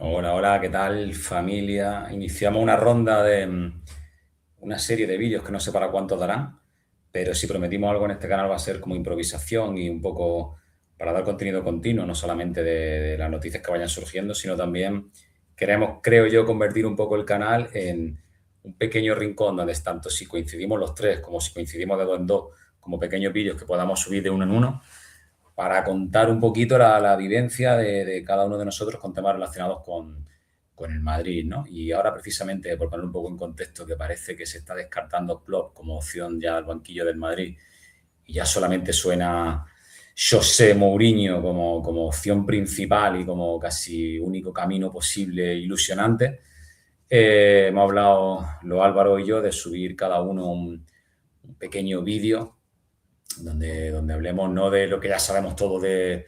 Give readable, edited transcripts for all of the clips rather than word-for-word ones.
Hola, hola, ¿qué tal, familia? Iniciamos una ronda de una serie de vídeos que no sé para cuánto darán, pero si prometimos algo en este canal va a ser como improvisación y un poco para dar contenido continuo, no solamente de las noticias que vayan surgiendo, sino también queremos, creo yo, convertir un poco el canal en un pequeño rincón donde tanto si coincidimos los tres como si coincidimos de dos en dos, como pequeños vídeos que podamos subir de uno en uno para contar un poquito la vivencia de cada uno de nosotros con temas relacionados con el Madrid, ¿no? Y ahora precisamente, por poner un poco en contexto, que parece que se está descartando Klopp como opción ya al banquillo del Madrid y ya solamente suena José Mourinho como opción principal y como casi único camino posible e ilusionante. Hemos hablado, lo Álvaro y yo, de subir cada uno un pequeño vídeo donde hablemos no de lo que ya sabemos todo de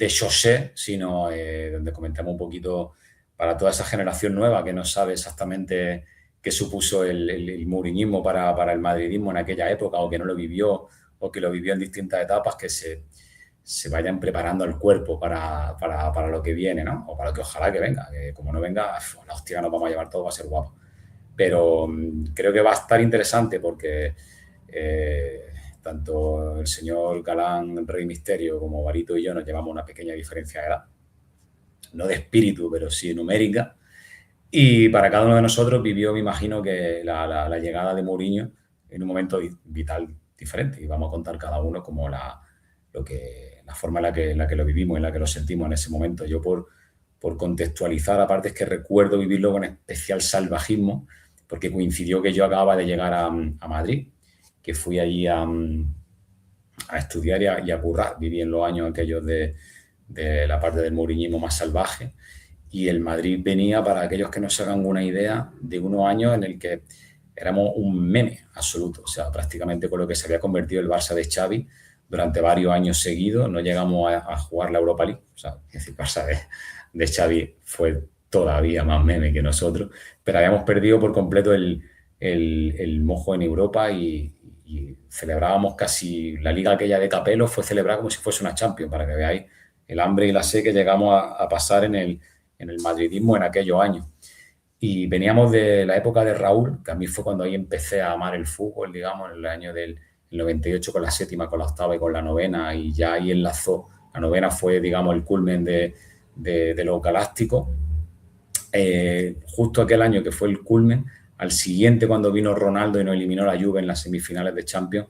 José, sino donde comentemos un poquito para toda esa generación nueva que no sabe exactamente qué supuso el mouriñismo para el madridismo en aquella época, o que no lo vivió, o que lo vivió en distintas etapas, que se vayan preparando el cuerpo para lo que viene, ¿no? O para lo que ojalá que venga, que como no venga, la hostia nos vamos a llevar todo, va a ser guapo. Pero creo que va a estar interesante porque tanto el señor Galán, Rey Misterio, como Barito y yo nos llevamos una pequeña diferencia de edad, no de espíritu, pero sí numérica. Y para cada uno de nosotros vivió, me imagino, que la llegada de Mourinho en un momento vital diferente. Y vamos a contar cada uno como la forma en la que lo vivimos, en la que lo sentimos en ese momento. Yo por contextualizar, aparte es que recuerdo vivirlo con especial salvajismo, porque coincidió que yo acababa de llegar a Madrid, que fui allí a estudiar y a currar. Viví en los años aquellos de la parte del mouriñismo más salvaje, y el Madrid venía, para aquellos que no se hagan una idea, de unos años en el que éramos un meme absoluto, o sea, prácticamente con lo que se había convertido el Barça de Xavi durante varios años seguidos. No llegamos a jugar la Europa League, o sea, es decir, Barça de Xavi fue todavía más meme que nosotros, pero habíamos perdido por completo el mojo en Europa, y celebrábamos casi la liga aquella de Capello, fue celebrada como si fuese una Champions, para que veáis el hambre y la sed que llegamos a pasar en el madridismo en aquellos años. Y veníamos de la época de Raúl, que a mí fue cuando ahí empecé a amar el fútbol, digamos, en el año del 98, con la séptima, con la octava y con la novena, y ya ahí enlazó. La novena fue, digamos, el culmen de los galácticos. Justo aquel año que fue el culmen, al siguiente, cuando vino Ronaldo y nos eliminó la Juve en las semifinales de Champions,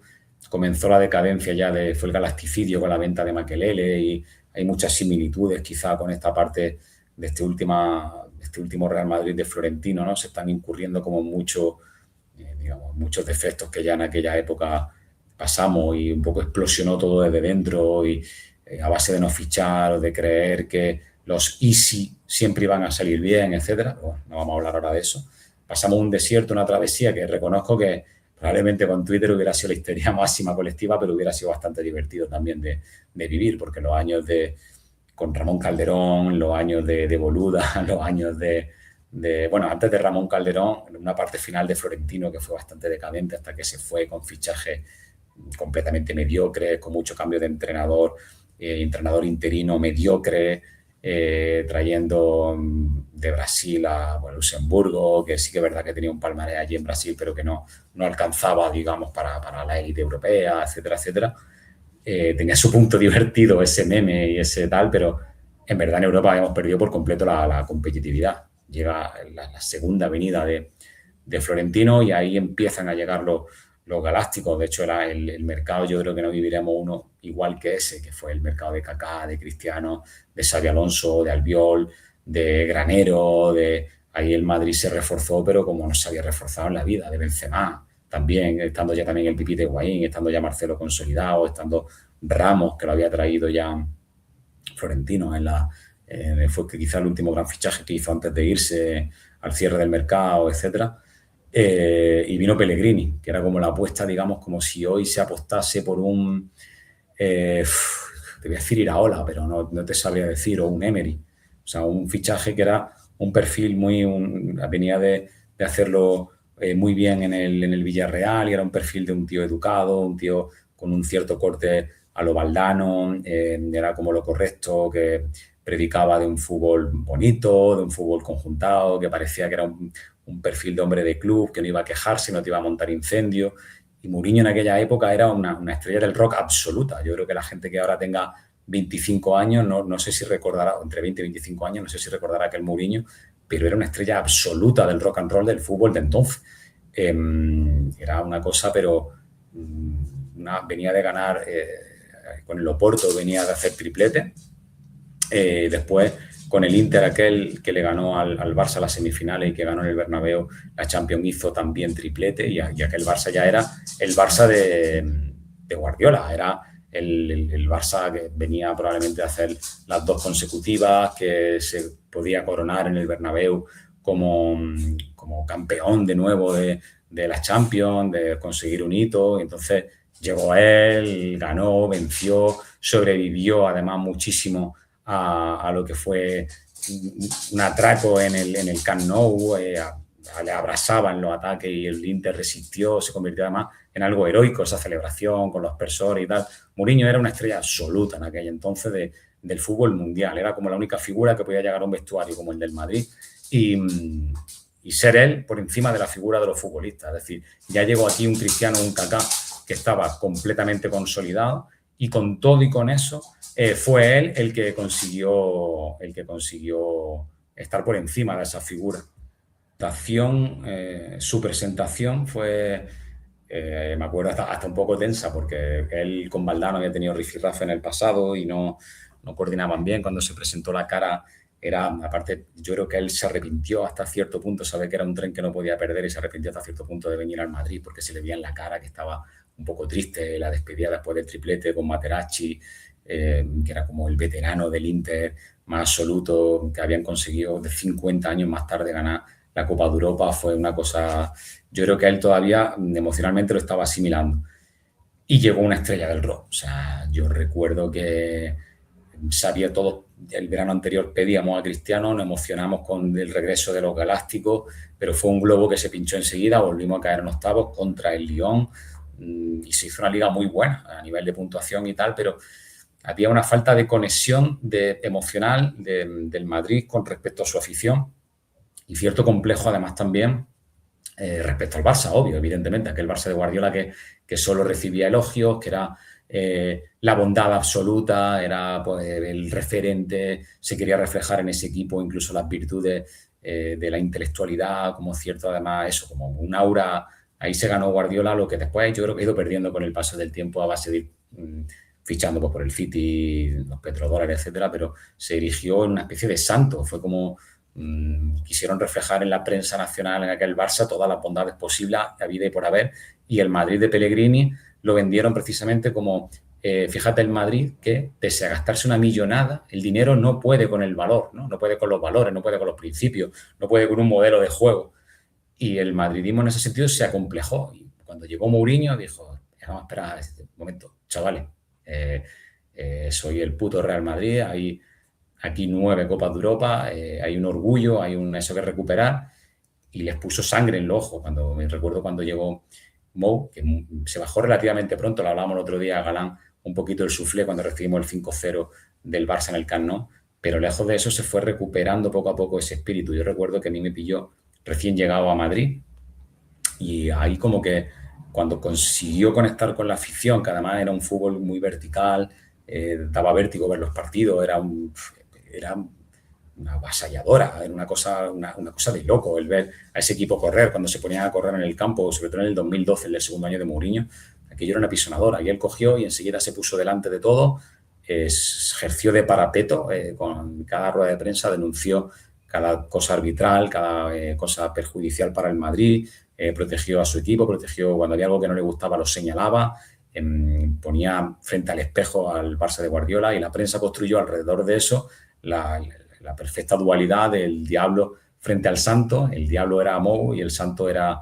comenzó la decadencia ya, fue el galacticidio con la venta de Makelele, y hay muchas similitudes quizá con esta parte de este último Real Madrid de Florentino, ¿no? Se están incurriendo como digamos, muchos defectos que ya en aquella época pasamos, y un poco explosionó todo desde dentro, y a base de no fichar o de creer que los easy siempre iban a salir bien, etcétera. Bueno, no vamos a hablar ahora de eso. Pasamos un desierto, una travesía que reconozco que probablemente con Twitter hubiera sido la histeria máxima colectiva, pero hubiera sido bastante divertido también de vivir, porque los años con Ramón Calderón, los años de Boluda, los años bueno, antes de Ramón Calderón, una parte final de Florentino que fue bastante decadente hasta que se fue con fichajes completamente mediocres, con mucho cambio de entrenador, entrenador interino mediocre, trayendo de Brasil a Luxemburgo, que sí que es verdad que tenía un palmarés allí en Brasil, pero que no alcanzaba, digamos, para la élite europea, etcétera, etcétera. Tenía su punto divertido ese meme y ese tal, pero en verdad en Europa habíamos perdido por completo la competitividad. Llega la segunda venida de Florentino, y ahí empiezan a llegar los galácticos. De hecho, era el mercado, yo creo que no viviremos uno igual que ese, que fue el mercado de Kaká, de Cristiano, de Xabi Alonso, de Albiol, de Granero, ahí el Madrid se reforzó, pero como no se había reforzado en la vida, de Benzema también, estando ya también el Pipí de Higuaín, estando ya Marcelo consolidado, estando Ramos, que lo había traído ya Florentino fue quizá el último gran fichaje que hizo antes de irse al cierre del mercado, etcétera. Y vino Pellegrini, que era como la apuesta, digamos, como si hoy se apostase por te voy a decir Iraola, pero no te sabría decir, o un Emery. O sea, un fichaje que era un perfil venía de hacerlo muy bien en el Villarreal, y era un perfil de un tío educado, un tío con un cierto corte a lo Valdano, era como lo correcto, que predicaba de un fútbol bonito, de un fútbol conjuntado, que parecía que era un perfil de hombre de club, que no iba a quejarse, no te iba a montar incendio. Y Mourinho en aquella época era una estrella del rock absoluta. Yo creo que la gente que ahora tenga 25 años, no sé si recordará, entre 20 y 25 años, no sé si recordará aquel Mourinho, pero era una estrella absoluta del rock and roll del fútbol de entonces. Era una cosa, pero venía de ganar con el Oporto, venía de hacer triplete. Después, con el Inter, aquel que le ganó al Barça las semifinales y que ganó en el Bernabéu la Champions, hizo también triplete, y aquel Barça ya era el Barça de Guardiola, era el Barça que venía probablemente a hacer las 2 consecutivas, que se podía coronar en el Bernabéu como campeón de nuevo de la Champions, de conseguir un hito. Entonces llegó él, ganó, venció, sobrevivió además muchísimo a lo que fue un atraco en el Camp Nou, le abrasaban los ataques y el Inter resistió, se convirtió además en algo heroico esa celebración con los aspersores y tal. Mourinho era una estrella absoluta en aquel entonces del fútbol mundial, era como la única figura que podía llegar a un vestuario como el del Madrid y ser él por encima de la figura de los futbolistas. Es decir, ya llegó aquí un Cristiano, un Kaká, que estaba completamente consolidado, y con todo y con eso fue él el que consiguió estar por encima de esa figura. Su presentación fue, me acuerdo, hasta un poco tensa, porque él con Valdano había tenido rifirrafe en el pasado y no coordinaban bien. Cuando se presentó la cara, aparte, yo creo que él se arrepintió hasta cierto punto, sabe que era un tren que no podía perder, y se arrepintió hasta cierto punto de venir al Madrid, porque se le veía en la cara que estaba un poco triste. La despedida después del triplete con Materazzi, que era como el veterano del Inter más absoluto, que habían conseguido de 50 años más tarde ganar la Copa de Europa. Fue una cosa, yo creo que él todavía emocionalmente lo estaba asimilando. Y llegó una estrella del rock. O sea, yo recuerdo que sabía todo. El verano anterior pedíamos a Cristiano, nos emocionamos con el regreso de los Galácticos, pero fue un globo que se pinchó enseguida, volvimos a caer en octavos contra el Lyon, y se hizo una liga muy buena a nivel de puntuación y tal, pero había una falta de conexión emocional del Madrid con respecto a su afición, y cierto complejo además también respecto al Barça, obvio, evidentemente, aquel Barça de Guardiola que solo recibía elogios, que era la bondad absoluta, era pues, el referente, se quería reflejar en ese equipo incluso las virtudes de la intelectualidad, como cierto además eso, como un aura. Ahí se ganó Guardiola, lo que después yo creo que ha ido perdiendo con el paso del tiempo a base de ir fichando pues, por el City, los petrodólares, etcétera, pero se erigió en una especie de santo. Fue como quisieron reflejar en la prensa nacional en aquel Barça todas las bondades posibles, habida y por haber, y el Madrid de Pellegrini lo vendieron precisamente como, fíjate, el Madrid que, pese a gastarse una millonada, el dinero no puede con el valor, no puede con los valores, no puede con los principios, no puede con un modelo de juego. Y el madridismo en ese sentido se acomplejó. Y cuando llegó Mourinho dijo, vamos a esperar un momento, chavales, soy el puto Real Madrid, hay aquí 9 Copas de Europa, hay un orgullo, hay eso que recuperar, y les puso sangre en los ojos. Me recuerdo cuando llegó Mou, que se bajó relativamente pronto, lo hablábamos el otro día a Galán, un poquito el suflé cuando recibimos el 5-0 del Barça en el Camp Nou, pero lejos de eso se fue recuperando poco a poco ese espíritu. Yo recuerdo que a mí me pilló recién llegado a Madrid, y ahí como que cuando consiguió conectar con la afición, que además era un fútbol muy vertical, daba vértigo ver los partidos, era una avasalladora, era una cosa de loco el ver a ese equipo correr, cuando se ponían a correr en el campo, sobre todo en el 2012, el segundo año de Mourinho, aquello era una pisonadora, y él cogió y enseguida se puso delante de todo, ejerció de parapeto, con cada rueda de prensa denunció cada cosa arbitral, cada cosa perjudicial para el Madrid, protegió a su equipo, protegió cuando había algo que no le gustaba, lo señalaba, ponía frente al espejo al Barça de Guardiola, y la prensa construyó alrededor de eso la perfecta dualidad del diablo frente al santo. El diablo era Mou y el santo era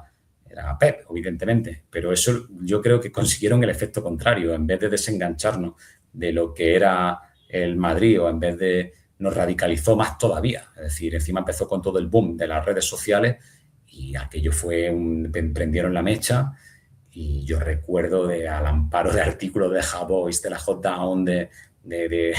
Pep, evidentemente, pero eso yo creo que consiguieron el efecto contrario. En vez de desengancharnos de lo que era el Madrid, o en vez de nos radicalizó más todavía. Es decir, encima empezó con todo el boom de las redes sociales, y aquello prendieron la mecha. Y yo recuerdo al amparo de artículos de Javois, de la J-Down, de de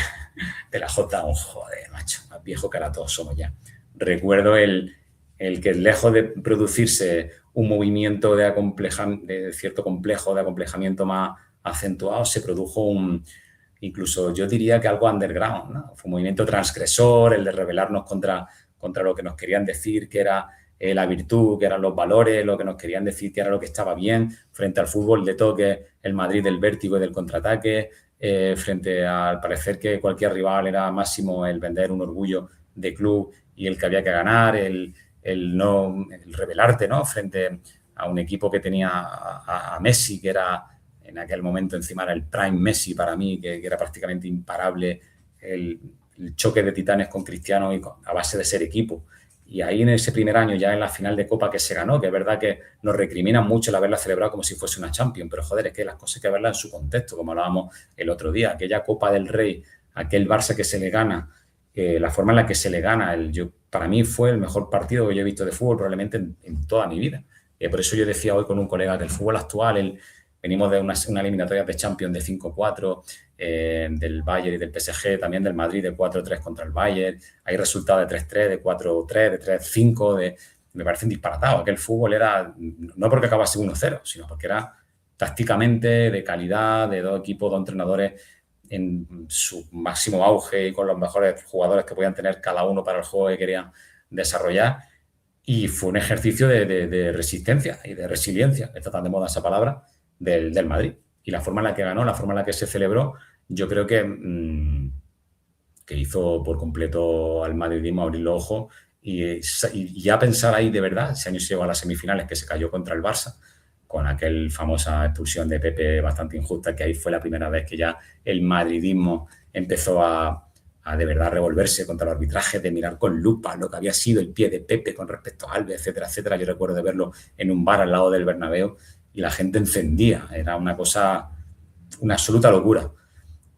la J1, joder, macho, más viejo que ahora todos somos ya. Recuerdo el que lejos de producirse un movimiento de cierto complejo, de acomplejamiento más acentuado, se produjo incluso yo diría que algo underground, ¿no? Fue un movimiento transgresor, el de rebelarnos contra lo que nos querían decir que era la virtud, que eran los valores, lo que nos querían decir que era lo que estaba bien, frente al fútbol de toque, el Madrid del vértigo y del contraataque, frente al parecer que cualquier rival era máximo el vender un orgullo de club y el que había que ganar, el rebelarte, ¿no? Frente a un equipo que tenía a Messi, que era en aquel momento encima era el prime Messi para mí, que era prácticamente imparable, el choque de titanes con Cristiano a base de ser equipo. Y ahí en ese primer año, ya en la final de Copa que se ganó, que es verdad que nos recriminan mucho el haberla celebrado como si fuese una Champions, pero joder, es que las cosas hay que verlas en su contexto, como hablábamos el otro día. Aquella Copa del Rey, aquel Barça que se le gana, la forma en la que se le gana, para mí fue el mejor partido que yo he visto de fútbol probablemente en toda mi vida. Por eso yo decía hoy con un colega que el fútbol actual, venimos de una eliminatoria de Champions de 5-4, del Bayern y del PSG, también del Madrid de 4-3 contra el Bayern. Hay resultados de 3-3, de 4-3, de 3-5, me parecen disparatados. Aquel fútbol era, no porque acabase 1-0, sino porque era tácticamente de calidad, de dos equipos, dos entrenadores en su máximo auge y con los mejores jugadores que podían tener cada uno para el juego que querían desarrollar. Y fue un ejercicio de resistencia y de resiliencia, está tan de moda esa palabra, del Madrid. Y la forma en la que ganó, la forma en la que se celebró, yo creo que hizo por completo al madridismo abrir los ojos y ya pensar ahí de verdad. Ese año se llegó a las semifinales, que se cayó contra el Barça, con aquel famosa expulsión de Pepe bastante injusta, que ahí fue la primera vez que ya el madridismo empezó a de verdad revolverse contra el arbitraje, de mirar con lupa lo que había sido el pie de Pepe con respecto a Alves, etcétera, etcétera. Yo recuerdo de verlo en un bar al lado del Bernabéu y la gente encendía. Era una cosa, una absoluta locura.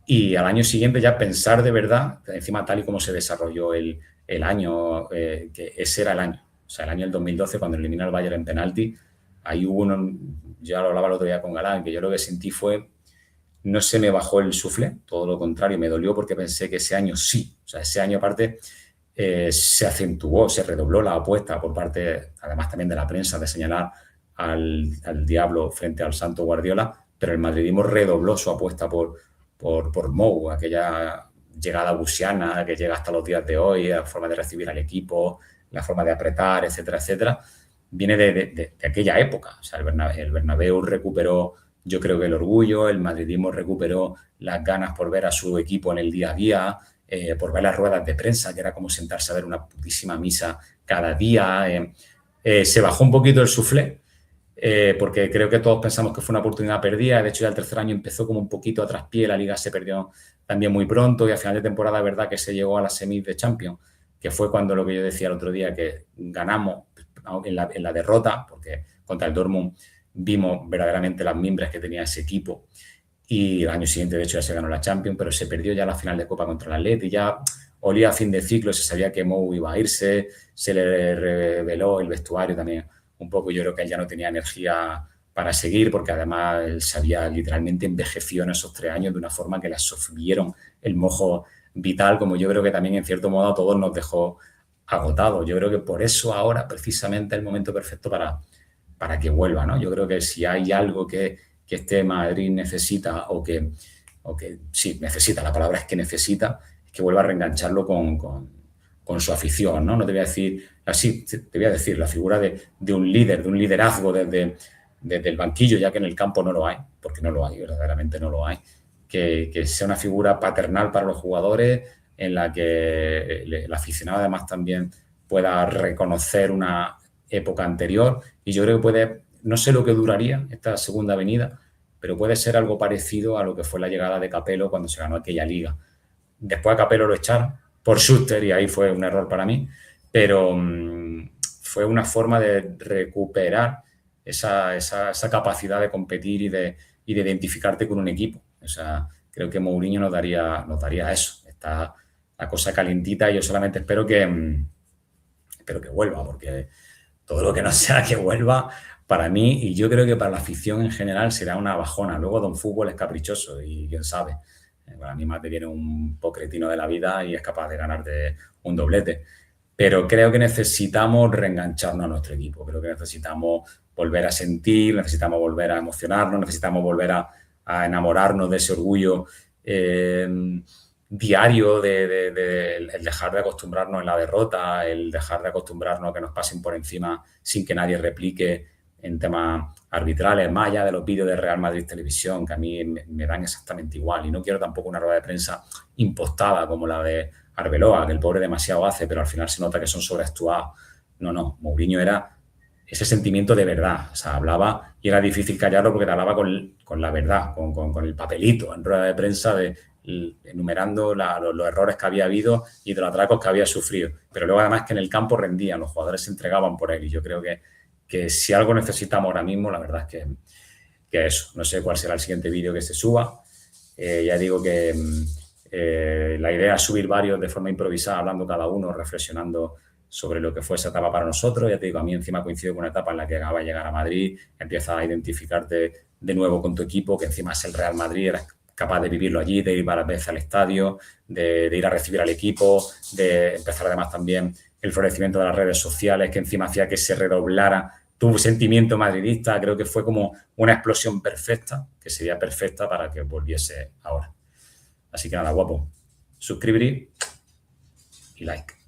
Y al año siguiente ya pensar de verdad, encima tal y como se desarrolló el año, que ese era el año. O sea, el año del 2012, cuando eliminó al Bayern en penalti, ahí hubo ya lo hablaba el otro día con Galán, que yo lo que sentí fue, no se me bajó el suflé, todo lo contrario, me dolió porque pensé que ese año sí. O sea, ese año aparte se acentuó, se redobló la apuesta por parte, además también de la prensa, de señalar al diablo frente al santo Guardiola, pero el madridismo redobló su apuesta por Mou, aquella llegada busiana que llega hasta los días de hoy, la forma de recibir al equipo, la forma de apretar, etcétera, etcétera, viene de aquella época. O sea, el Bernabéu recuperó, yo creo que el orgullo, el madridismo recuperó las ganas por ver a su equipo en el día a día, por ver las ruedas de prensa, que era como sentarse a ver una putísima misa cada día. Se bajó un poquito el suflé, porque creo que todos pensamos que fue una oportunidad perdida. De hecho, ya el tercer año empezó como un poquito a traspié, la Liga se perdió también muy pronto y al final de temporada es verdad que se llegó a la semis de Champions, que fue cuando lo que yo decía el otro día, que ganamos en la derrota, porque contra el Dortmund vimos verdaderamente las mimbres que tenía ese equipo y el año siguiente de hecho ya se ganó la Champions, pero se perdió ya la final de Copa contra el Atleti, ya olía a fin de ciclo, se sabía que Mou iba a irse, se le reveló el vestuario también un poco. Yo creo que él ya no tenía energía para seguir, porque además él se había literalmente envejecido en esos 3 años de una forma que le absorbieron el mojo vital, como yo creo que también en cierto modo a todos nos dejó agotados. Yo creo que por eso ahora precisamente es el momento perfecto para que vuelva, ¿no? Yo creo que si hay algo que este Madrid necesita o que sí, necesita, la palabra es que necesita, es que vuelva a reengancharlo con su afición, ¿no? No te voy a decir, así te voy a decir, la figura de un líder, de un liderazgo desde el banquillo, ya que en el campo no lo hay, porque no lo hay, verdaderamente no lo hay, que sea una figura paternal para los jugadores, en la que el aficionado además también pueda reconocer una época anterior, y yo creo que puede, no sé lo que duraría esta segunda venida, pero puede ser algo parecido a lo que fue la llegada de Capello cuando se ganó aquella liga. Después a Capello lo echaron por Schuster y ahí fue un error para mí, pero fue una forma de recuperar esa capacidad de competir y de identificarte con un equipo. O sea, creo que Mourinho nos daría eso. Está la cosa calentita y yo solamente espero que vuelva, porque todo lo que no sea que vuelva, para mí, y yo creo que para la afición en general, será una bajona. Luego Don Fútbol es caprichoso y quién sabe. Con la misma te viene un pocretino de la vida y es capaz de ganarte un doblete. Pero creo que necesitamos reengancharnos a nuestro equipo. Creo que necesitamos volver a sentir, necesitamos volver a emocionarnos, necesitamos volver a enamorarnos de ese orgullo diario de el dejar de acostumbrarnos en la derrota, el dejar de acostumbrarnos a que nos pasen por encima sin que nadie replique en temas arbitrales, más allá de los vídeos de Real Madrid Televisión, que a mí me dan exactamente igual. Y no quiero tampoco una rueda de prensa impostada como la de Arbeloa, que el pobre demasiado hace, pero al final se nota que son sobreactuados. No, Mourinho era ese sentimiento de verdad. O sea, hablaba y era difícil callarlo porque te hablaba con la verdad, con el papelito en rueda de prensa enumerando los errores que había habido y de los atracos que había sufrido. Pero luego además que en el campo rendían, los jugadores se entregaban por él y yo creo que si algo necesitamos ahora mismo, la verdad es que eso. No sé cuál será el siguiente vídeo que se suba. Ya digo que la idea es subir varios de forma improvisada, hablando cada uno, reflexionando sobre lo que fue esa etapa para nosotros. Ya te digo, a mí encima coincido con una etapa en la que acaba de llegar a Madrid, empiezas a identificarte de nuevo con tu equipo, que encima es el Real Madrid, eres capaz de vivirlo allí, de ir varias veces al estadio, de ir a recibir al equipo, de empezar además también el florecimiento de las redes sociales, que encima hacía que se redoblara tu sentimiento madridista. Creo que fue como una explosión perfecta, que sería perfecta para que volviese ahora. Así que nada, guapo, suscribir y like.